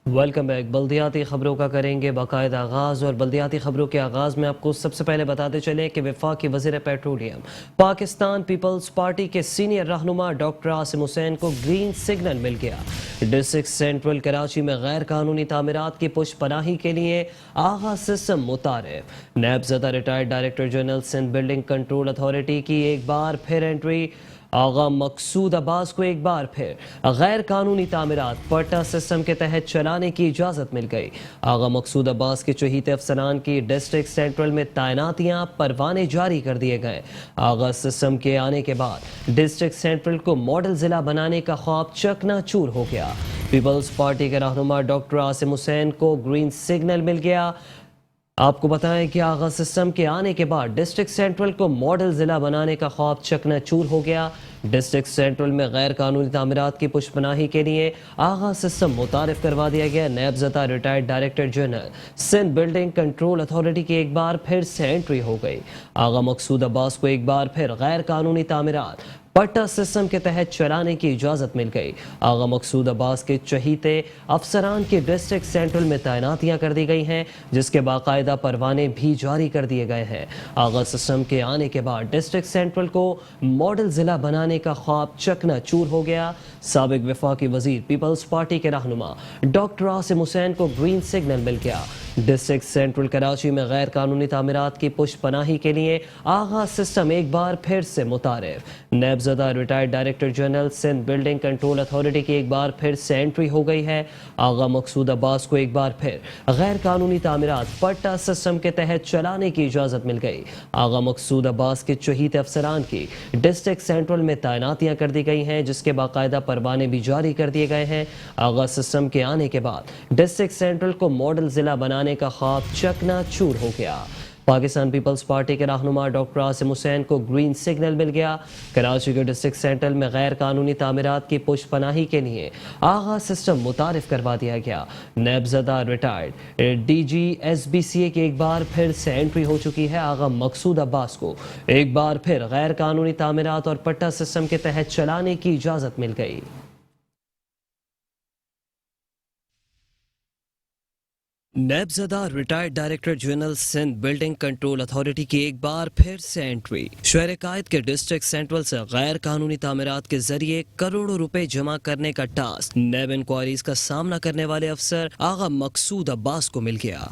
Welcome back. بلدیاتی خبروں کا کریں گے باقاعدہ آغاز، اور بلدیاتی خبروں کے آغاز میں آپ کو سب سے پہلے بتاتے چلیں کہ وفاقی وزیر پیٹرولیم پاکستان پیپلز پارٹی کے سینئر رہنما ڈاکٹر عاصم حسین کو گرین سگنل مل گیا۔ ڈسٹرکٹ سینٹرل کراچی میں غیر قانونی تعمیرات کی پشت پناہی کے لیے آغا سسٹم متعارف۔ نیب زدہ retired director general Sindh building control authority کی ایک بار پھر انٹری۔ آغا مقصود عباس کو ایک بار پھر غیر قانونی تعمیرات پٹا سسٹم کے تحت چلانے کی اجازت مل گئی۔ آغا مقصود عباس کے چہیتے افسران کی ڈسٹرکٹ سینٹرل میں تعیناتیاں پروانے جاری کر دیے گئے۔ آغا سسٹم کے آنے کے بعد ڈسٹرکٹ سینٹرل کو ماڈل ضلع بنانے کا خواب چکنا چور ہو گیا۔ پیپلز پارٹی کے رہنما ڈاکٹر عاصم حسین کو گرین سگنل مل گیا۔ آپ کو بتائیں کہ آغا سسٹم کے آنے کے بعد ڈسٹرکٹ سینٹرل کو ماڈل ضلع بنانے کا خواب چکنا چور ہو گیا۔ ڈسٹرکٹ سینٹرل میں غیر قانونی تعمیرات کی پشت پناہی کے لیے آغا سسٹم متعارف کروا دیا گیا۔ نیب زدہ retired director general Sindh building control authority کی ایک بار پھر سے انٹری ہو گئی۔ آغا مقصود عباس کو ایک بار پھر غیر قانونی تعمیرات پٹا سسٹم کے تحت چلانے کی اجازت مل گئی۔ آغا مقصود عباس کے چہیتے افسران کی ڈسٹرکٹ سینٹرل میں تعیناتیاں کر دی گئی ہیں، جس کے باقاعدہ پروانے بھی جاری کر دیے گئے ہیں۔ آغا سسٹم کے آنے کے بعد ڈسٹرکٹ سینٹرل کو ماڈل ضلع بنانے کا خواب چکنا چور ہو گیا۔ سابق وفاقی وزیر پیپلز پارٹی کے رہنما ڈاکٹر عاصم حسین کو گرین سگنل مل گیا۔ ڈسٹرکٹ سینٹرل کراچی میں غیر قانونی تعمیرات کی پشت پناہی کے لیے آغا سسٹم ایک بار پھر سے متعارف۔ نیب زدہ retired director general Sindh building control authority کی ایک بار پھر سے انٹری ہو گئی ہے۔ آغا مقصود عباس کو ایک بار پھر غیر قانونی تعمیرات پٹا سسٹم کے تحت چلانے کی اجازت مل گئی۔ آغا مقصود عباس کے چہیتے افسران کی ڈسٹرکٹ سینٹرل میں تعیناتیاں کر دی گئی ہیں، جس کے باقاعدہ پروانے بھی جاری کر دیے گئے ہیں۔ آغا سسٹم کے آنے کے بعد ڈسٹرکٹ سینٹرل کو ماڈل ضلع بنانے کا خواب چکنا چور ہو گیا۔ پاکستان پیپلز پارٹی کے رہنما ڈاکٹر عاصم حسین کو گرین سگنل مل گیا۔ کراچی کے ڈسٹرکٹ سینٹرل میں غیر قانونی تعمیرات کی پشت پناہی کے لیے آغا سسٹم متعارف کروا دیا گیا۔ نیب زدہ retired D G S B C A کی ایک بار پھر سے انٹری ہو چکی ہے۔ آغا مقصود عباس کو ایک بار پھر غیر قانونی تعمیرات اور پٹا سسٹم کے تحت چلانے کی اجازت مل گئی۔ نیب زدہ retired director general Sindh building control authority کی ایک بار پھر سے انٹری۔ شہر قائد کے ڈسٹرکٹ سینٹرل سے غیر قانونی تعمیرات کے ذریعے کروڑوں روپے جمع کرنے کا ٹاسک نیب انکوائریز کا سامنا کرنے والے افسر آغا مقصود عباس کو مل گیا۔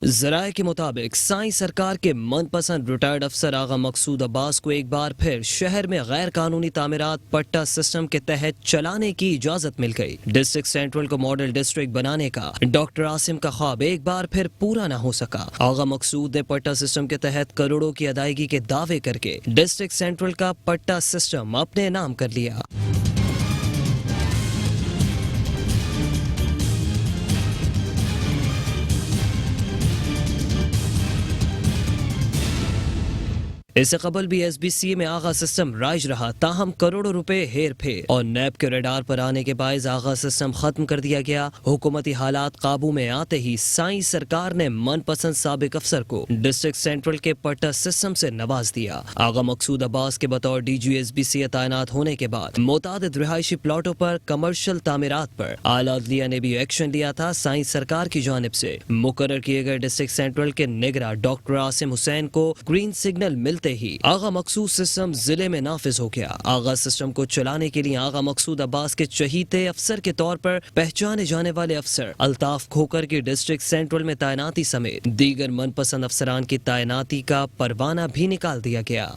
ذرائع کے مطابق سائیں سرکار کے من پسند ریٹائرڈ افسر آغا مقصود عباس کو ایک بار پھر شہر میں غیر قانونی تعمیرات پٹا سسٹم کے تحت چلانے کی اجازت مل گئی۔ ڈسٹرکٹ سینٹرل کو ماڈل ڈسٹرکٹ بنانے کا ڈاکٹر عاصم کا خواب ایک بار پھر پورا نہ ہو سکا۔ آغا مقصود نے پٹا سسٹم کے تحت کروڑوں کی ادائیگی کے دعوے کر کے ڈسٹرکٹ سینٹرل کا پٹا سسٹم اپنے نام کر لیا۔ اس سے قبل بھی ایس بی سی اے میں آغا سسٹم رائج رہا، تاہم کروڑوں روپے ہیر پھیر اور نیب کے ریڈار پر آنے کے باعث آغا سسٹم ختم کر دیا گیا۔ حکومتی حالات قابو میں آتے ہی سائیں سرکار نے من پسند سابق افسر کو ڈسٹرکٹ سینٹرل کے پٹا سسٹم سے نواز دیا۔ آغا مقصود عباس کے بطور D G S B C A تعینات ہونے کے بعد متعدد رہائشی پلاٹوں پر کمرشل تعمیرات پر اعلیٰ عدلیہ نے بھی ایکشن لیا تھا۔ سائیں سرکار کی جانب سے مقرر کیے گئے ڈسٹرکٹ سینٹرل کے نگراں ڈاکٹر عاصم حسین کو گرین سگنل ملتے ہی آغا مقصود سسٹم ضلع میں نافذ ہو گیا۔ آغا سسٹم کو چلانے کے لیے آغا مقصود عباس کے چہیتے افسر کے طور پر پہچانے جانے والے افسر الطاف کھوکر کی ڈسٹرکٹ سینٹرل میں تعیناتی سمیت دیگر من پسند افسران کی تعیناتی کا پروانہ بھی نکال دیا گیا۔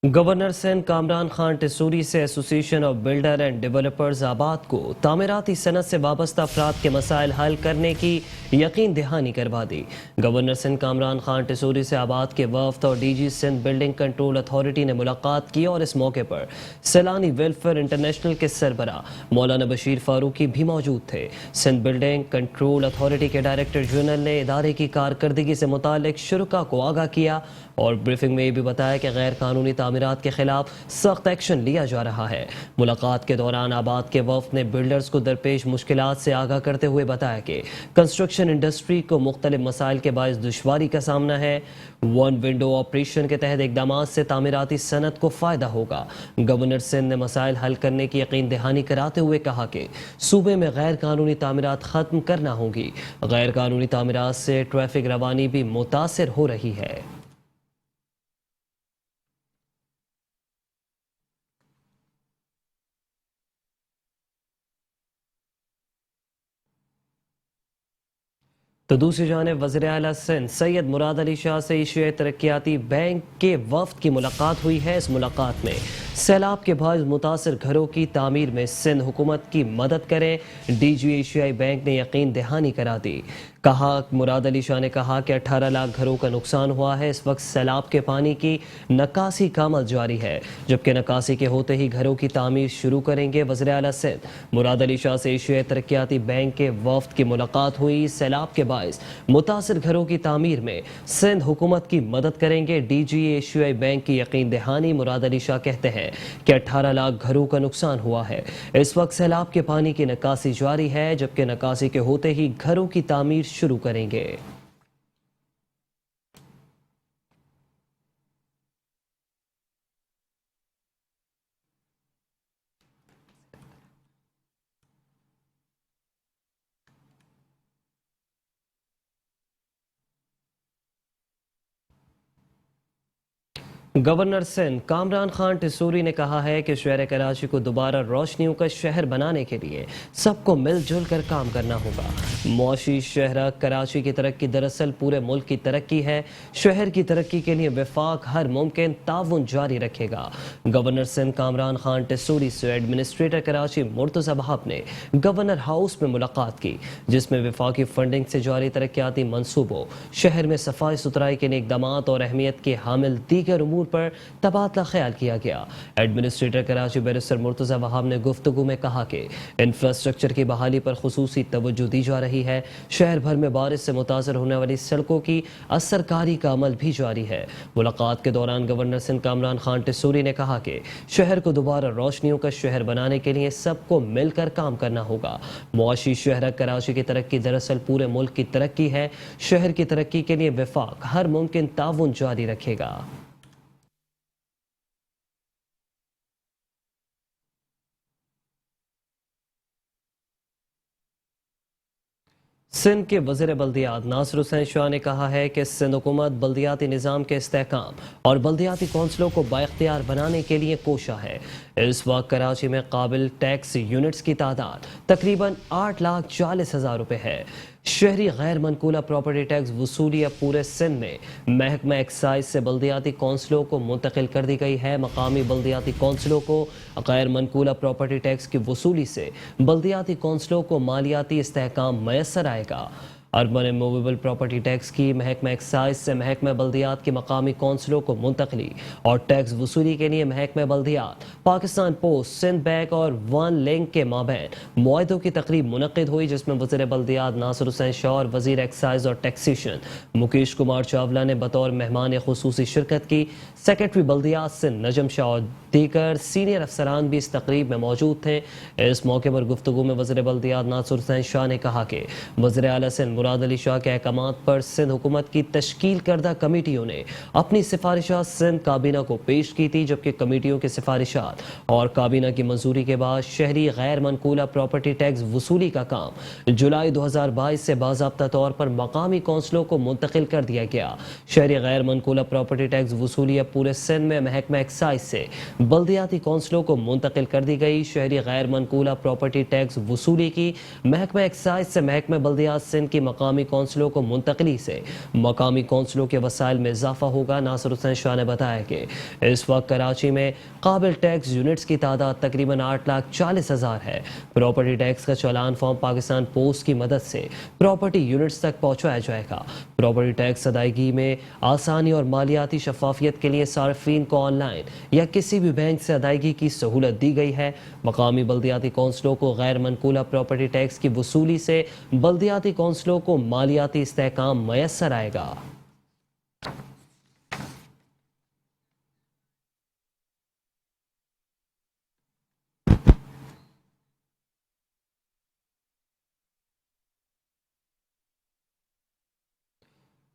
گورنر سندھ کامران خان ٹسوری سے ایسوسی ایشن آف بلڈر اینڈ ڈیولپرز آباد کو تعمیراتی صنعت سے وابستہ افراد کے مسائل حل کرنے کی یقین دہانی کروا دی۔ گورنر سندھ کامران خان ٹسوری سے آباد کے وفد اور D G Sindh building control authority نے ملاقات کی، اور اس موقع پر سیلانی ویلفیئر انٹرنیشنل کے سربراہ مولانا بشیر فاروقی بھی موجود تھے۔ سندھ بلڈنگ کنٹرول اتھارٹی کے ڈائریکٹر جنرل نے ادارے کی کارکردگی سے متعلق شرکاء کو آگاہ کیا اور بریفنگ میں یہ بھی بتایا کہ غیر قانونی تعمیرات کے خلاف سخت ایکشن لیا جا رہا ہے۔ ملاقات کے دوران آباد کے وفد نے بلڈرز کو درپیش مشکلات سے آگاہ کرتے ہوئے بتایا کہ کنسٹرکشن کنسٹرکشن انڈسٹری کو مختلف مسائل کے باعث دشواری کا سامنا ہے۔ ون ونڈو آپریشن کے تحت اقدامات سے تعمیراتی صنعت کو فائدہ ہوگا۔ گورنر سندھ نے مسائل حل کرنے کی یقین دہانی کراتے ہوئے کہا کہ صوبے میں غیر قانونی تعمیرات ختم کرنا ہوں گی۔ غیر قانونی تعمیرات سے ٹریفک روانی بھی متاثر ہو رہی ہے۔ تو دوسری جانب وزیر اعلیٰ سندھ سید مراد علی شاہ سے ایشیائی ترقیاتی بینک کے وفد کی ملاقات ہوئی ہے۔ اس ملاقات میں سیلاب کے باعث متاثر گھروں کی تعمیر میں سندھ حکومت کی مدد کریں ڈی جی ایشیائی بینک نے یقین دہانی کرا دی۔ مراد علی شاہ نے کہا کہ 18 لاکھ گھروں کا نقصان ہوا ہے۔ اس وقت سیلاب کے پانی کی نکاسی کا عمل جاری ہے، جبکہ نکاسی کے ہوتے ہی گھروں کی تعمیر شروع کریں گے۔ وزیر اعلیٰ سندھ مراد علی شاہ سے ایشیائی ترقیاتی بینک کے وفد کی ملاقات ہوئی۔ سیلاب کے باعث متاثر گھروں کی تعمیر میں سندھ حکومت کی مدد کریں گے ڈی جی ایشیائی بینک کی یقین دہانی۔ مراد علی شاہ کہتے ہیں کہ 18 لاکھ گھروں کا نقصان ہوا ہے۔ اس وقت سیلاب کے پانی کی نکاسی جاری ہے، جبکہ نکاسی کے ہوتے ہی گھروں کی تعمیر شروع کریں گے۔ گورنر سندھ کامران خان ٹسوری نے کہا ہے کہ شہر کراچی کو دوبارہ روشنیوں کا شہر بنانے کے لیے سب کو مل جل کر کام کرنا ہوگا۔ معاشی شہر کراچی کی ترقی دراصل پورے ملک کی ترقی ہے۔ شہر کی ترقی کے لیے وفاق ہر ممکن تعاون جاری رکھے گا۔ گورنر سندھ کامران خان ٹسوری سے ایڈمنسٹریٹر کراچی مرتضی وہاب نے گورنر ہاؤس میں ملاقات کی، جس میں وفاقی فنڈنگ سے جاری ترقیاتی منصوبوں، شہر میں صفائی ستھرائی کے اقدامات اور اہمیت کے حامل دیگر امور پر تبادلہ خیال کیا گیا۔ ایڈمنسٹریٹر کراچی بیرسٹر مرتضی وہاب نے گفتگو میں کہا کہ انفراسٹرکچر کی بحالی پر خصوصی توجہ دی جا رہی ہے۔ شہر بھر میں بارش سے متاثر ہونے والی سڑکوں کی اثر کاری کا عمل بھی جاری ہے۔ ملاقات کے دوران گورنر سندھ کامران خان ٹسوری نے کہا کہ شہر کو دوبارہ روشنیوں کا شہر بنانے کے لیے سب کو مل کر کام کرنا ہوگا۔ معاشی شہر کراچی کی ترقی دراصل پورے ملک کی ترقی ہے۔ شہر کی ترقی کے لیے وفاق ہر ممکن تعاون جاری رکھے گا۔ سندھ کے وزیر بلدیات ناصر حسین شاہ نے کہا ہے کہ سندھ حکومت بلدیاتی نظام کے استحکام اور بلدیاتی کونسلوں کو بااختیار بنانے کے لیے کوشاں ہے۔ اس وقت کراچی میں قابل ٹیکس یونٹس کی تعداد تقریباً 8,40,000 روپے ہے۔ شہری غیر منقولہ پراپرٹی ٹیکس وصولی اب پورے سندھ میں محکمہ ایکسائز سے بلدیاتی کونسلوں کو منتقل کر دی گئی ہے۔ مقامی بلدیاتی کونسلوں کو غیر منقولہ پراپرٹی ٹیکس کی وصولی سے بلدیاتی کونسلوں کو مالیاتی استحکام میسر آئے گا۔ Urban and movable property tax کی محکمہ ایکسائز سے محکمہ بلدیات کی مقامی کونسلوں کو منتقلی اور ٹیکس وصولی کے لیے محکمہ بلدیات، پاکستان پوسٹ، سندھ بینک اور ون لنک کے مابین معاہدوں کی تقریب منعقد ہوئی، جس میں وزیر بلدیات ناصر حسین شاہ اور وزیر ایکسائز اور ٹیکسیشن مکیش کمار چاولہ نے بطور مہمان خصوصی شرکت کی۔ سیکرٹری بلدیات سندھ نجم شاہ اور دیگر سینئر افسران بھی اس تقریب میں موجود تھے۔ اس موقع پر گفتگو میں وزیر بلدیات ناصر حسین شاہ نے کہا کہ وزیر اعلیٰ سندھ مراد علی شاہ کے احکامات پر سندھ حکومت کی تشکیل کردہ کمیٹیوں نے اپنی سفارشات سندھ کابینہ کو پیش کی تھی، جبکہ کمیٹیوں کی سفارشات اور کابینہ کی منظوری کے بعد شہری غیر منقولہ پراپرٹی ٹیکس وصولی کا کام جولائی 2022 سے باضابطہ طور پر مقامی کونسلوں کو منتقل کر دیا گیا۔ شہری غیر منقولہ پراپرٹی ٹیکس وصولی اب پورے سندھ میں محکمہ ایکسائز سے بلدیاتی کونسلوں کو منتقل کر دی گئی۔ شہری غیر منقولہ پراپرٹی ٹیکس وصولی کی محکمہ ایکسائز سے محکمہ بلدیات سندھ کی مقامی کونسلوں کو منتقلی سے مقامی کونسلوں کے وسائل میں اضافہ ہوگا۔ ناصر حسین شاہ نے بتایا کہ اس وقت کراچی میں قابل ٹیکس یونٹس کی تعداد تقریباً 8,40,000 ہے۔ پراپرٹی ٹیکس کا چالان فارم پاکستان پوسٹ کی مدد سے پراپرٹی یونٹس تک پہنچایا جائے گا۔ پراپرٹی ٹیکس ادائیگی میں آسانی اور مالیاتی شفافیت کے لیے صارفین کو آن لائن یا کسی بھی بینک سے ادائیگی کی سہولت دی گئی ہے۔ مقامی بلدیاتی کونسلوں کو غیر منقولہ پراپرٹی ٹیکس کی وصولی سے بلدیاتی کونسلوں کو مالیاتی استحکام میسر آئے گا۔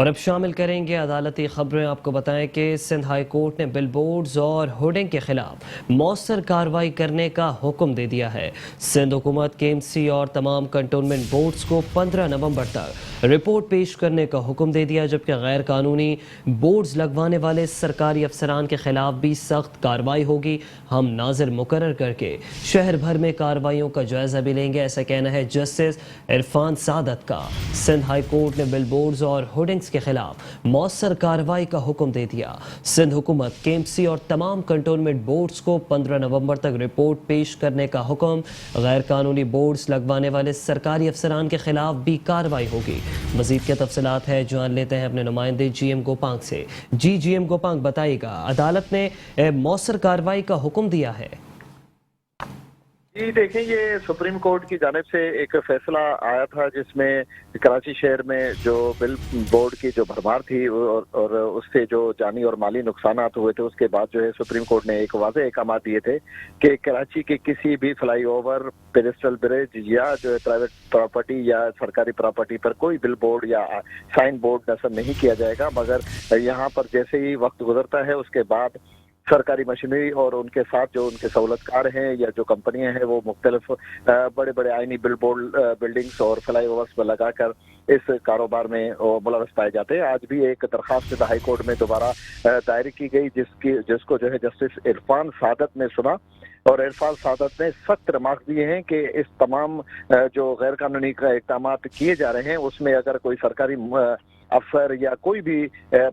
اور اب شامل کریں گے عدالتی خبریں. آپ کو بتائیں کہ سندھ ہائی کورٹ نے بل بورڈز اور ہوڈنگ کے خلاف مؤثر کارروائی کرنے کا حکم دے دیا ہے. سندھ حکومت KMC اور تمام کنٹونمنٹ بورڈز کو 15 نومبر تک رپورٹ پیش کرنے کا حکم دے دیا، جبکہ غیر قانونی بورڈز لگوانے والے سرکاری افسران کے خلاف بھی سخت کارروائی ہوگی. ہم ناظر مقرر کر کے شہر بھر میں کارروائیوں کا جائزہ بھی لیں گے، ایسا کہنا ہے جسٹس عرفان سعادت کا. سندھ ہائی کورٹ نے بل بورڈز اور ہورڈنگز کے خلاف مؤثر کارروائی کا حکم دے دیا. سندھ حکومت KMC اور تمام کنٹونمنٹ بورڈز کو 15 نومبر تک رپورٹ پیش کرنے کا حکم. غیر قانونی بورڈز لگوانے والے سرکاری افسران کے خلاف بھی کارروائی ہوگی. مزید کیا تفصیلات ہے جان لیتے ہیں اپنے نمائندے GM گوپانگ سے. GM گوپانگ بتائیے گا، عدالت نے مؤثر کارروائی کا حکم دیا ہے. جی دیکھیں، یہ سپریم کورٹ کی جانب سے ایک فیصلہ آیا تھا جس میں کراچی شہر میں جو بل بورڈ کی جو بھرمار تھی اور اس سے جو جانی اور مالی نقصانات ہوئے تھے، اس کے بعد جو ہے سپریم کورٹ نے ایک واضح احکامات دیے تھے کہ کراچی کے کسی بھی فلائی اوور، پیڈسٹل برج یا جو ہے پرائیویٹ پراپرٹی یا سرکاری پراپرٹی پر کوئی بل بورڈ یا سائن بورڈ نصب نہیں کیا جائے گا، مگر یہاں پر جیسے ہی وقت گزرتا ہے اس کے بعد سرکاری مشینری اور ان کے ساتھ جو ان کے سہولت کار ہیں یا جو کمپنیاں ہیں وہ مختلف بڑے بڑے آئینی بل بورڈ بلڈنگز اور فلائی اوورس پر لگا کر اس کاروبار میں ملوث پائے جاتے ہیں. آج بھی ایک درخواست ہائی کورٹ میں دوبارہ دائر کی گئی جس کو جو ہے جسٹس عرفان سعادت نے سنا، اور عرفان سعادت نے سخت ریمارک دیے ہیں کہ اس تمام جو غیر قانونی اقدامات کیے جا رہے ہیں اس میں اگر کوئی سرکاری افسر یا کوئی بھی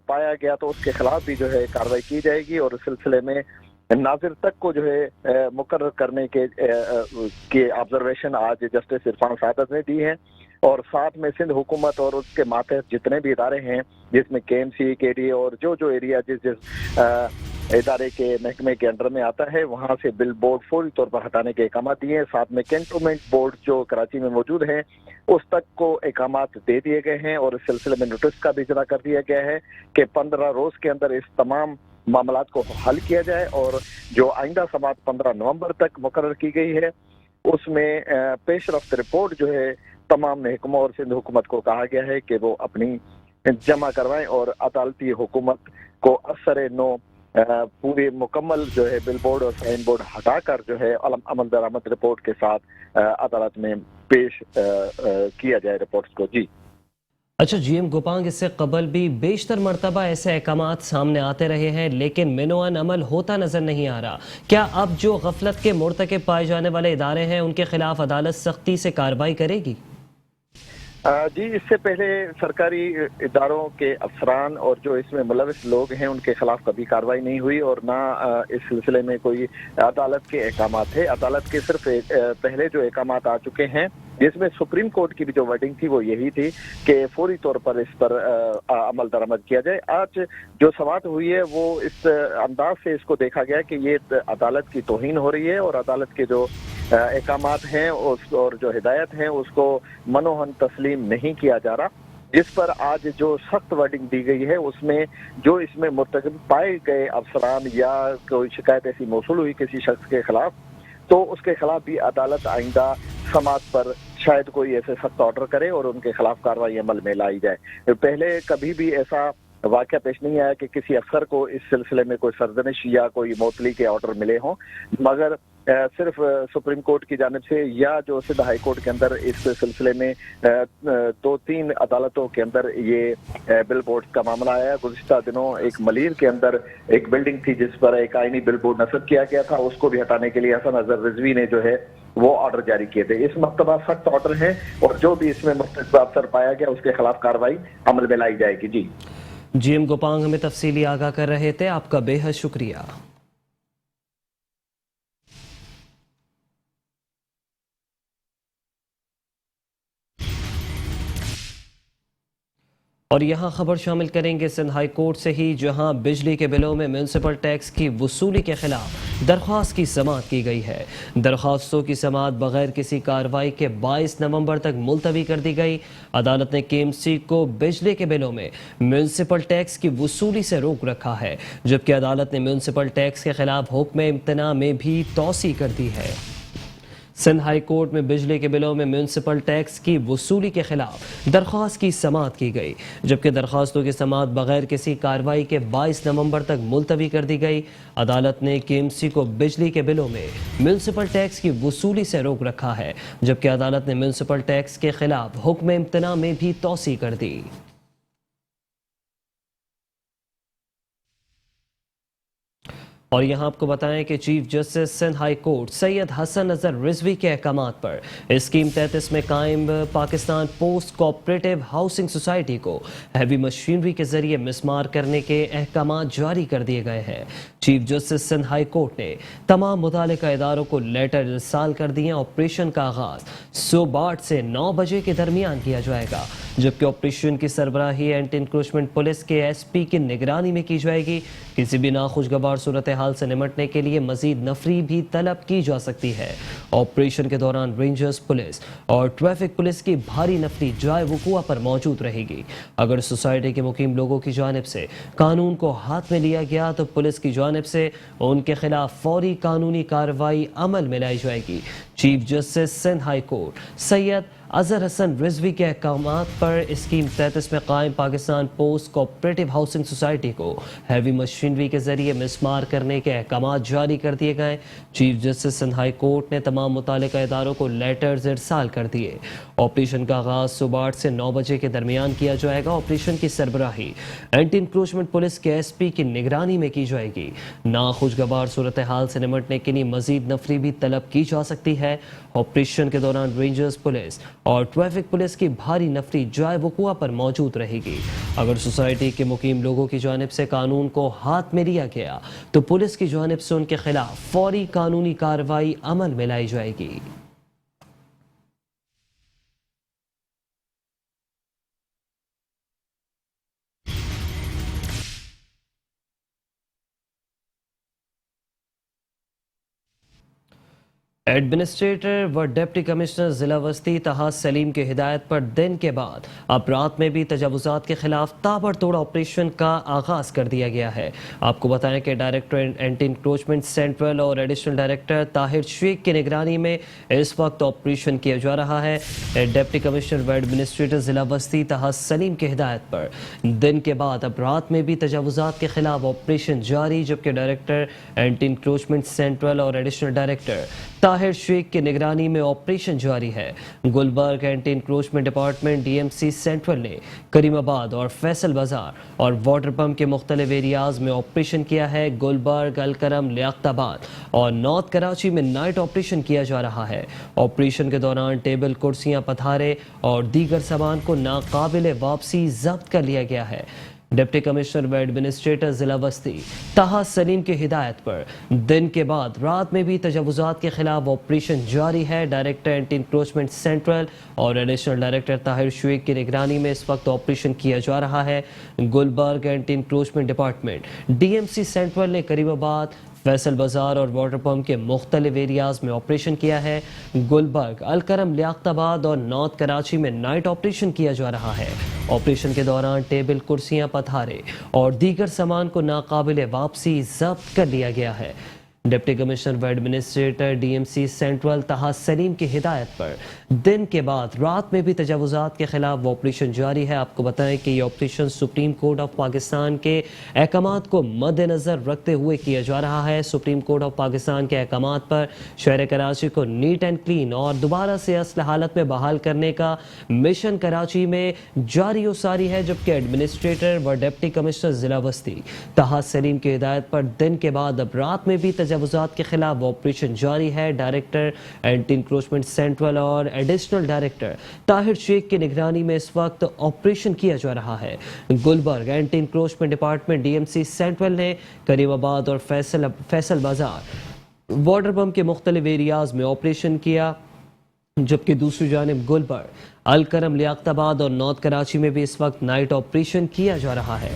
پایا گیا تو اس کے خلاف بھی جو ہے کارروائی کی جائے گی. اور اس سلسلے میں ناظر تک کو جو ہے مقرر کرنے کے آبزرویشن آج جسٹس عرفان سعادت نے دی ہیں، اور ساتھ میں سندھ حکومت اور اس کے ماتحت جتنے بھی ادارے ہیں جس میں KMC KDA اور جو ایریا جس ادارے کے محکمے کے انڈر میں آتا ہے وہاں سے بل بورڈ فوری طور پر ہٹانے کے احکامات دیے ہیں. ساتھ میں کینٹونمنٹ بورڈ جو کراچی میں موجود ہیں اس تک کو احکامات دے دیے گئے ہیں، اور اس سلسلے میں نوٹس کا بھی اجرا کر دیا گیا ہے کہ 15 روز کے اندر اس تمام معاملات کو حل کیا جائے. اور جو آئندہ سماعت 15 نومبر تک مقرر کی گئی ہے اس میں پیش رفت رپورٹ جو ہے تمام محکموں اور سندھ حکومت کو کہا گیا ہے کہ وہ اپنی جمع کروائیں اور عدالتی حکومت کو اثر نو پوری مکمل جو ہے بل بورڈ اور سائن بورڈ ہٹا کر جو ہے عمل درآمد رپورٹ کے ساتھ عدالت میں پیش کیا جائے رپورٹس کو. جی اچھا GM گوپانگ، اس سے قبل بھی بیشتر مرتبہ ایسے احکامات سامنے آتے رہے ہیں لیکن منوان عمل ہوتا نظر نہیں آ رہا. کیا اب جو غفلت کے مرتکب پائے جانے والے ادارے ہیں ان کے خلاف عدالت سختی سے کارروائی کرے گی؟ جی، اس سے پہلے سرکاری اداروں کے افسران اور جو اس میں ملوث لوگ ہیں ان کے خلاف کبھی کارروائی نہیں ہوئی، اور نہ اس سلسلے میں کوئی عدالت کے احکامات تھے. عدالت کے صرف پہلے جو احکامات آ چکے ہیں جس میں سپریم کورٹ کی بھی جو ورڈنگ تھی وہ یہی تھی کہ فوری طور پر اس پر عمل درآمد کیا جائے. آج جو سماعت ہوئی ہے وہ اس انداز سے اس کو دیکھا گیا کہ یہ عدالت کی توہین ہو رہی ہے، اور عدالت کے جو احکامات ہیں اور جو ہدایت ہیں اس کو منوہن تسلیم نہیں کیا جا رہا. جس پر آج جو سخت ورڈنگ دی گئی ہے اس میں جو اس میں مرتکب پائے گئے افسران یا کوئی شکایت ایسی موصول ہوئی کسی شخص کے خلاف تو اس کے خلاف بھی عدالت آئندہ سماعت پر شاید کوئی ایسے سخت آرڈر کرے اور ان کے خلاف کارروائی عمل میں لائی جائے. پہلے کبھی بھی ایسا واقعہ پیش نہیں آیا کہ کسی افسر کو اس سلسلے میں کوئی سرزنش یا کوئی معطلی کے آرڈر ملے ہوں، مگر صرف سپریم کورٹ کی جانب سے یا جو سندھ ہائی کورٹ کے اندر اس سلسلے میں 2-3 عدالتوں کے اندر یہ بل بورڈ کا معاملہ آیا. گزشتہ دنوں ایک ملیر کے اندر ایک بلڈنگ تھی جس پر ایک آئینی بل بورڈ نصب کیا گیا تھا، اس کو بھی ہٹانے کے لیے حسن اظہر رضوی نے جو ہے وہ آرڈر جاری کیے تھے. اس مرتبہ سخت آرڈر ہے اور جو بھی اس میں مستقبل افسر پایا گیا اس کے خلاف کارروائی عمل میں لائی جائے گی. جی GM گوپانگ ہمیں تفصیلی آگاہ کر رہے تھے، آپ کا بے حد شکریہ. اور یہاں خبر شامل کریں گے سندھ ہائی کورٹ سے ہی، جہاں بجلی کے بلوں میں میونسپل ٹیکس کی وصولی کے خلاف درخواست کی سماعت کی گئی ہے. درخواستوں کی سماعت بغیر کسی کارروائی کے 22 نومبر تک ملتوی کر دی گئی. عدالت نے KMC کو بجلی کے بلوں میں میونسپل ٹیکس کی وصولی سے روک رکھا ہے، جبکہ عدالت نے میونسپل ٹیکس کے خلاف حکم امتناع میں بھی توسیع کر دی ہے. سندھ ہائی کورٹ میں بجلی کے بلوں میں میونسپل ٹیکس کی وصولی کے خلاف درخواست کی سماعت کی گئی، جبکہ درخواستوں کی سماعت بغیر کسی کارروائی کے 22 نومبر تک ملتوی کر دی گئی۔ عدالت نے KMC کو بجلی کے بلوں میں میونسپل ٹیکس کی وصولی سے روک رکھا ہے، جبکہ عدالت نے میونسپل ٹیکس کے خلاف حکم امتناع میں بھی توسیع کر دی۔ اور یہاں آپ کو بتائیں کہ chief justice Sindh high court Syed Hasan Azhar Rizvi کے احکامات پر اسکیم 33 میں قائم Pakistan post cooperative housing society کو ہیوی مشینری کے ذریعے مسمار کرنے کے احکامات جاری کر دیے گئے ہیں۔ Chief justice Sindh high court نے تمام متعلقہ اداروں کو لیٹر ارسال کر دیے۔ آپریشن کا آغاز صبح 8 سے 9 بجے کے درمیان کیا جائے گا، جبکہ آپریشن کی سربراہی اینٹی انکروچمنٹ پولیس کے SP کی نگرانی میں کی جائے گی۔ کسی بھی ناخوشگوار صورتحال سے نمٹنے کے لیے مزید نفری بھی طلب کی جا سکتی ہے۔ آپریشن کے دوران رینجرز پولیس اور ٹریفک پولیس کی بھاری نفری جائے وقوع پر موجود رہے گی۔ اگر سوسائٹی کے مقیم لوگوں کی جانب سے قانون کو ہاتھ میں لیا گیا تو پولیس کی جانب سے ان کے خلاف فوری قانونی کارروائی عمل میں لائی جائے گی۔ Chief justice Sindh high court Syed Azhar Hasan Rizvi کے احکامات پر اسکیم 33 میں قائم Pakistan post cooperative housing society کو ہیوی مشینری کے ذریعے مسمار کرنے کے احکامات جاری کر دیے گئے۔ Chief justice Sindh high court نے تمام متعلقہ اداروں کو لیٹرز ارسال کر دیے۔ آپریشن کا آغاز صبح 8 سے 9 بجے کے درمیان کیا جائے گا۔ آپریشن کی سربراہی اینٹی انکروچمنٹ پولیس کے SP کی نگرانی میں کی جائے گی۔ ناخوشگوار صورتحال سے نمٹنے کے لیے مزید نفری بھی طلب کی جا سکتی ہے۔ آپریشن کے دوران رینجرز پولیس اور ٹریفک پولیس کی بھاری نفری جائے وقوع پر موجود رہے گی۔ اگر سوسائٹی کے مقیم لوگوں کی جانب سے قانون کو ہاتھ میں لیا گیا تو پولیس کی جانب سے ان کے خلاف فوری قانونی کارروائی عمل میں لائی جائے گی۔ ایڈمنسٹریٹر و ڈپٹی کمشنر ضلع وسطی طہا سلیم کی ہدایت پر دن کے بعد اب رات میں بھی تجاوزات کے خلاف تابڑ توڑ آپریشن کا آغاز کر دیا گیا ہے۔ آپ کو بتائیں کہ ڈائریکٹر اینٹی انکروچمنٹ سینٹرل اور ایڈیشنل ڈائریکٹر طاہر شیخ کی نگرانی میں اس وقت آپریشن کیا جا رہا ہے۔ ڈپٹی کمشنر و ایڈمنسٹریٹر ضلع وسطی طہا سلیم کی ہدایت پر دن کے بعد اب رات میں بھی تجاوزات کے خلاف آپریشن جاری، جبکہ ڈائریکٹر اینٹی انکروچمنٹ سینٹرل اور ایڈیشنل ڈائریکٹر طاہر شیخ کی نگرانی میں آپریشن جاری ہے۔ Gulberg anti encroachment department DMC central نے کریم آباد اور فیصل بازار اور واٹر پمپ کے مختلف ایریاز میں آپریشن کیا ہے۔ گلبرگ، الکرم، لیاقت آباد اور نارتھ کراچی میں نائٹ آپریشن کیا جا رہا ہے۔ آپریشن کے دوران ٹیبل، کرسیاں، پتھارے اور دیگر سامان کو ناقابل واپسی ضبط کر لیا گیا ہے۔ ڈپٹی کمشنر و ایڈمنسٹریٹر ضلع وسطی طہا سلیم کی ہدایت پر دن کے بعد رات میں بھی تجاوزات کے خلاف آپریشن جاری ہے۔ ڈائریکٹر اینٹی انکروچمنٹ سینٹرل اور ایڈیشنل ڈائریکٹر طاہر شیخ کی نگرانی میں اس وقت آپریشن کیا جا رہا ہے۔ Gulberg anti encroachment department DMC central نے کریم آباد، فیصل بازار اور واٹر پمپ کے مختلف ایریاز میں آپریشن کیا ہے۔ گلبرگ، الکرم، لیاقت آباد اور نارتھ کراچی میں نائٹ آپریشن کیا جا رہا ہے۔ آپریشن کے دوران ٹیبل، کرسیاں، پتھارے اور دیگر سامان کو ناقابل واپسی ضبط کر لیا گیا ہے۔ ڈپٹی کمشنر و ایڈمنسٹریٹر DMC سینٹرل طہا سلیم کی ہدایت پر دن کے بعد رات میں بھی تجاوزات کے خلاف آپریشن جاری ہے۔ آپ کو بتائیں کہ یہ operation supreme court of Pakistan کے احکامات کو مد نظر رکھتے ہوئے کیا جا رہا ہے۔ سپریم کورٹ آف پاکستان کے احکامات پر شہر کراچی کو نیٹ اینڈ کلین اور دوبارہ سے اصل حالت میں بحال کرنے کا مشن کراچی میں جاری و ساری ہے، جبکہ ایڈمنسٹریٹر و ڈپٹی کمشنر ضلع وسطی طہا سلیم کی ہدایت پر دن کے بعد اب رات میں بھی تجاوزات کے خلاف آپریشن جاری ہے۔ ڈائریکٹر اینٹی انکروچمنٹ سینٹرل اور ایڈیشنل ڈائریکٹر طاہر شیخ کی نگرانی میں اس وقت آپریشن کیا جا رہا ہے۔ Gulberg anti encroachment department DMC central نے کریم آباد اور فیصل بازار واٹر پمپ کے مختلف ایریاز میں آپریشن کیا، جبکہ دوسری جانب گلبرگ، الکرم، لیاقت آباد اور نارتھ کراچی میں بھی اس وقت نائٹ آپریشن کیا جا رہا ہے۔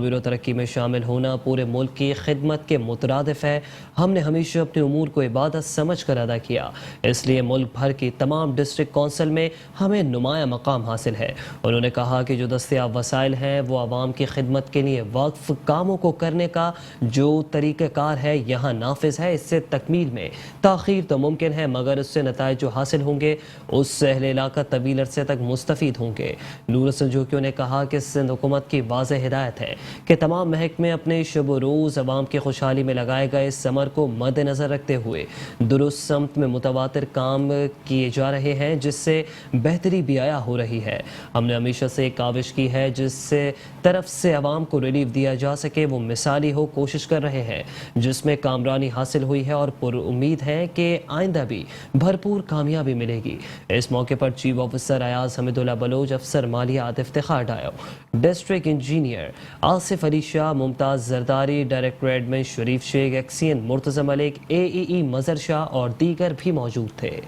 تعمیر و ترقی میں شامل ہونا پورے ملک کی خدمت کے مترادف ہے. ہم نے ہمیشہ اپنے امور کو عبادت سمجھ کر ادا کیا, اس لیے ملک بھر کی تمام ڈسٹرکٹ کونسل میں ہمیں نمایاں مقام حاصل ہے. انہوں نے کہا کہ جو دستیاب وسائل ہیں وہ عوام کی خدمت کے لیے وقف کاموں کو کرنے کا جو طریقہ کار ہے یہاں نافذ ہے. اس سے تکمیل میں تاخیر تو ممکن ہے مگر اس سے نتائج جو حاصل ہوں گے اس سے اہل علاقہ طویل عرصے تک مستفید ہوں گے. نور حسن جوکیو نے کہا کہ سندھ حکومت کی واضح ہدایت ہے کہ تمام محکمے اپنے شب و روز عوام کی خوشحالی میں لگائے گئے اس ثمر کو مد نظر رکھتے ہوئے درست سمت میں متواتر کام کیے جا رہے ہیں جس سے بہتری بھی آیا ہو رہی ہے. ہم نے ہمیشہ سے ایک کاوش کی ہے جس سے طرف سے عوام کو ریلیف دیا جا سکے وہ مثالی ہو کوشش کر رہے ہیں جس میں کامرانی حاصل ہوئی ہے اور پر امید ہے کہ آئندہ بھی بھرپور کامیابی ملے گی. اس موقع پر چیف آفیسر ایاز حمید اللہ بلوچ, افسر مالیات Iftikhar Daio, district engineer Asif Ali Shah, Mumtaz Zardari, director admin Sharif Sheikh, XEN Murtaza Malik, AEE Mazhar Shah اور دیگر بھی موجود تھے.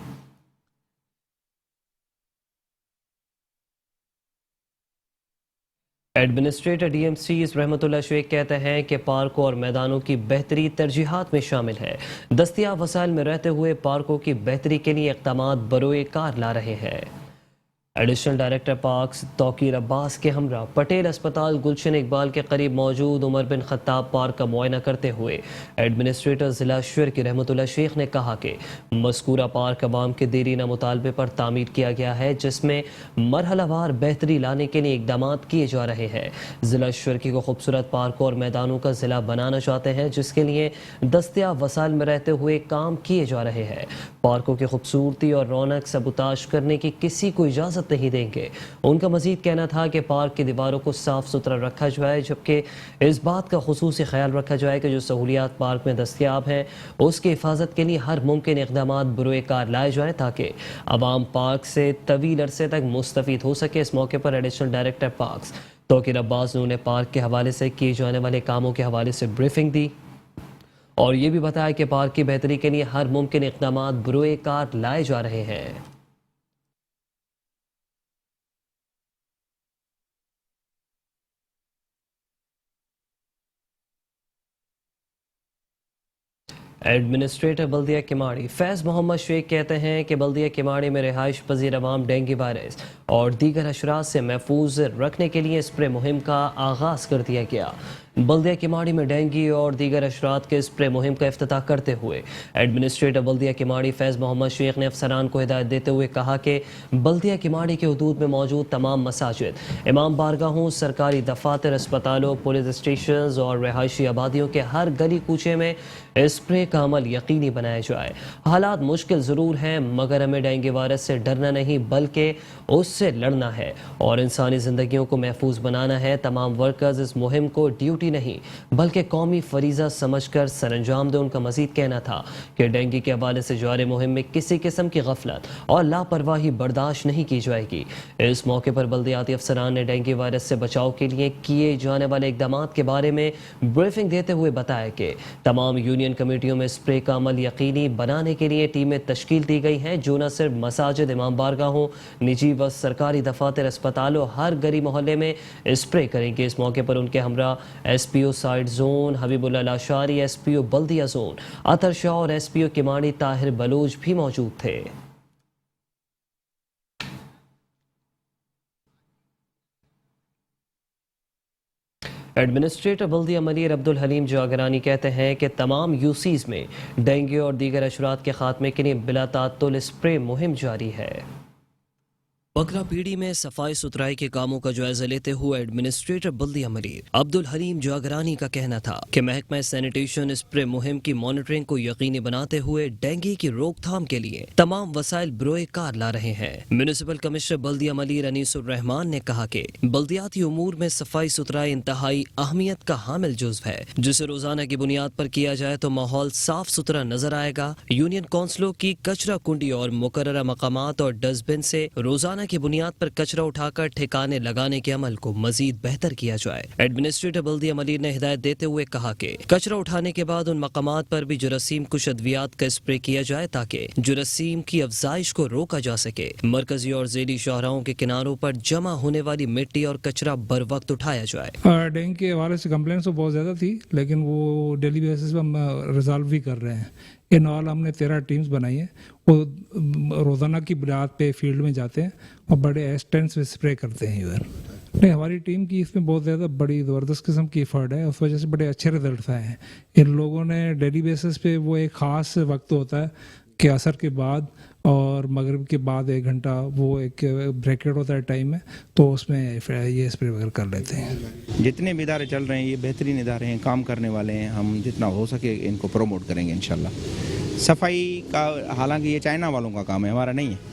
ایڈمنسٹریٹر DMCs رحمت اللہ شیخ کہتے ہیں کہ پارکوں اور میدانوں کی بہتری ترجیحات میں شامل ہے. دستیاب وسائل میں رہتے ہوئے پارکوں کی بہتری کے لیے اقدامات بروئے کار لا رہے ہیں. ایڈیشنل ڈائریکٹر پارکس توقیر عباس کے ہمراہ پٹیل اسپتال گلشن اقبال کے قریب موجود عمر بن خطاب پارک کا معائنہ کرتے ہوئے ایڈمنسٹریٹر ضلع شرکی رحمت اللہ شیخ نے کہا کہ مذکورہ پارک عوام کے دیرینہ مطالبے پر تعمیر کیا گیا ہے جس میں مرحلہ وار بہتری لانے کے لیے اقدامات کیے جا رہے ہیں. ضلع شرکی کو خوبصورت پارکوں اور میدانوں کا ضلع بنانا چاہتے ہیں جس کے لیے دستیاب وسائل میں رہتے ہوئے کام کیے جا رہے ہیں. پارکوں کی خوبصورتی اور رونق سبوتاش کرنے کی کسی کو اجازت نہیں دیں گے. ان کا مزید کہنا تھا کہ پارک کی دیواروں کو صاف ستھرا رکھا جائے جبکہ اس بات کا خصوصی خیال رکھا جائے کہ جو سہولیات پارک میں دستیاب ہیں اس کی حفاظت کے لیے ہر ممکن اقدامات بروئے کار لائے جائیں تاکہ عوام پارک سے طویل عرصے تک مستفید ہو سکے. اس موقع پر ایڈیشنل ڈائریکٹر پارکس توقیر عباس نے پارک کے حوالے سے کیے جانے والے کاموں کے حوالے سے بریفنگ دی اور یہ بھی بتایا کہ پارک کی بہتری کے لیے ہر ممکن اقدامات بروئے کار لائے جا رہے ہیں. ایڈمنسٹریٹر بلدیہ کماڑی فیض محمد شیخ کہتے ہیں کہ بلدیہ کماڑی میں رہائش پذیر عوام ڈینگی وائرس اور دیگر حشرات سے محفوظ رکھنے کے لیے اسپرے مہم کا آغاز کر دیا گیا. بلدیہ کماڑی میں ڈینگی اور دیگر حشرات کے اسپرے مہم کا افتتاح کرتے ہوئے ایڈمنسٹریٹر بلدیہ کماڑی فیض محمد شیخ نے افسران کو ہدایت دیتے ہوئے کہا کہ بلدیہ کماڑی کے حدود میں موجود تمام مساجد, امام بارگاہوں, سرکاری دفاتر, اسپتالوں, پولیس اسٹیشنز اور رہائشی آبادیوں کے ہر گلی کوچے میں اسپرے کا عمل یقینی بنایا جائے. حالات مشکل ضرور ہیں مگر ہمیں ڈینگی وائرس سے ڈرنا نہیں بلکہ اس سے لڑنا ہے اور انسانی زندگیوں کو محفوظ بنانا ہے. تمام ورکرز اس مہم کو ڈیوٹی نہیں بلکہ قومی فریضہ سمجھ کر سر انجام دیں. ان کا مزید کہنا تھا کہ ڈینگی کے حوالے سے جاری مہم میں کسی قسم کی غفلت اور لاپرواہی برداشت نہیں کی جائے گی. اس موقع پر بلدیاتی افسران نے ڈینگی وائرس سے بچاؤ کے لیے کیے جانے والے اقدامات کے بارے میں بریفنگ دیتے ہوئے بتایا کہ تمام یونین کمیٹیوں میں اسپرے کا عمل یقینی بنانے کے لیے ٹیمیں تشکیل دی گئی ہیں جو نہ صرف مساجد, امام بارگاہوں, نجی و سرکاری دفاتر, اسپتالوں, ہر گلی محلے میں اسپرے کریں گے. اس موقع پر ان کے ہمراہ SPO سائٹ زون حبیب اللہ لاشاری, SPO بلدیہ زون عطر شاہ اور SPO کماڑی طاہر بلوچ بھی موجود تھے. ایڈمنسٹریٹر بلدیہ منیر عبد الحلیم جاگرانی کہتے ہیں کہ تمام UCs میں ڈینگی اور دیگر حشرات کے خاتمے کے لیے بلا تعطل اسپرے مہم جاری ہے. بکرا پیڑی میں صفائی ستھرائی کے کاموں کا جائزہ لیتے ہوئے ایڈمنسٹریٹر بلدیہ منیر عبد الحلیم جاگرانی کا کہنا تھا کہ محکمہ سینیٹیشن اسپرے مہم کی مانیٹرنگ کو یقینی بناتے ہوئے ڈینگی کی روک تھام کے لیے تمام وسائل بروئے کار لا رہے ہیں. میونسپل کمشنر بلدیہ منیر انیس الرحمان نے کہا کہ بلدیاتی امور میں صفائی ستھرائی انتہائی اہمیت کا حامل جزو ہے جسے روزانہ کی بنیاد پر کیا جائے تو ماحول صاف ستھرا نظر آئے گا. یونین کونسلوں کی کچرا کنڈی اور مقررہ مقامات اور ڈسٹ بن سے روزانہ روزانہ کی بنیاد پر کچرا اٹھا کر ٹھکانے لگانے کے عمل کو مزید بہتر کیا جائے۔ ایڈمنسٹریٹر بلدیہ ملیر نے ہدایت دیتے ہوئے کہا کہ کچرا اٹھانے کے بعد ان مقامات پر بھی جراثیم کش ادویات کا اسپرے کیا جائے تاکہ جراثیم کی افزائش کو روکا جا سکے۔ مرکزی اور ذیلی شاہراہوں کے کناروں پر جمع ہونے والی مٹی اور کچرا بر وقت اٹھایا جائے۔ ڈینگو کے حوالے سے کمپلینٹس تو بہت زیادہ تھی، لیکن وہ ڈیلی بیسس پہ ہم ریزالو بھی کر رہے ہیں۔ ان آل ہم نے 13 ٹیمز بنائی ہیں، وہ روزانہ کی بنیاد پہ فیلڈ میں جاتے ہیں اور بڑے ایکسٹینس میں اسپرے کرتے ہیں۔ نہیں، ہماری ٹیم کی اس میں بہت زیادہ بڑی زبردست قسم کی ایفرٹ ہے، اس وجہ سے بڑے اچھے رزلٹس آئے ہیں۔ ان لوگوں نے ڈیلی بیسس پہ وہ ایک خاص وقت ہوتا ہے کہ عصر کے بعد اور مغرب کے بعد 1 گھنٹہ وہ ایک بریکٹ ہوتا ہے ٹائم میں، تو اس میں یہ اسپرے وغیرہ کر لیتے ہیں۔ جتنے بھی ادارے چل رہے ہیں یہ بہترین ادارے ہیں، کام کرنے والے ہیں، ہم جتنا ہو سکے ان کو پروموٹ کریں گے انشاءاللہ۔ صفائی کا حالانکہ یہ چائنا والوں کا کام ہے، ہمارا نہیں ہے،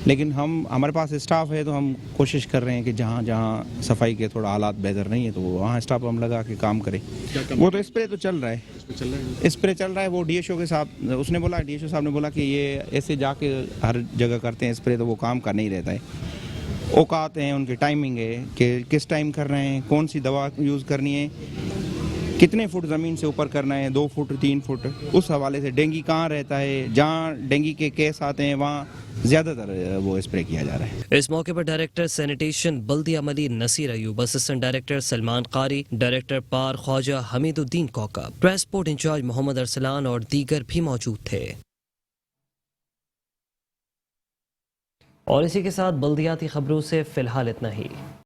لیکن ہمارے پاس اسٹاف ہے تو ہم کوشش کر رہے ہیں کہ جہاں جہاں صفائی کے تھوڑا حالات بہتر نہیں ہے تو وہاں اسٹاف ہم لگا کے کام کریں۔ وہ تو اسپرے تو چل رہا ہے، اسپرے چل رہا ہے۔ وہ ڈی ایچ او کے صاحب اس نے بولا، ڈی ایچ او صاحب نے بولا کہ یہ ایسے جا کے ہر جگہ کرتے ہیں اسپرے تو وہ کام کا نہیں رہتا ہے۔ اوقات ہیں، ان کی ٹائمنگ ہے کہ کس ٹائم کر رہے ہیں، کون سی دوا یوز کرنی ہے، کتنے فٹ زمین سے اوپر کرنا ہے، 2 فٹ 3 فٹ، اس حوالے سے ڈینگی کہاں رہتا ہے، جہاں ڈینگی کے کیس آتے ہیں وہاں زیادہ تر وہ اسپرے کیا جا رہا ہے۔ اس موقع پر ڈائریکٹر سینیٹیشن بلدیہ ملیر نصیر ایوب، اسسٹنٹ ڈائریکٹر سلمان قاری، ڈائریکٹر پار خواجہ حمید الدین کوکا، ٹرانسپورٹ انچارج محمد ارسلان اور دیگر بھی موجود تھے۔ اور اسی کے ساتھ بلدیاتی خبروں سے فی الحال اتنا ہی۔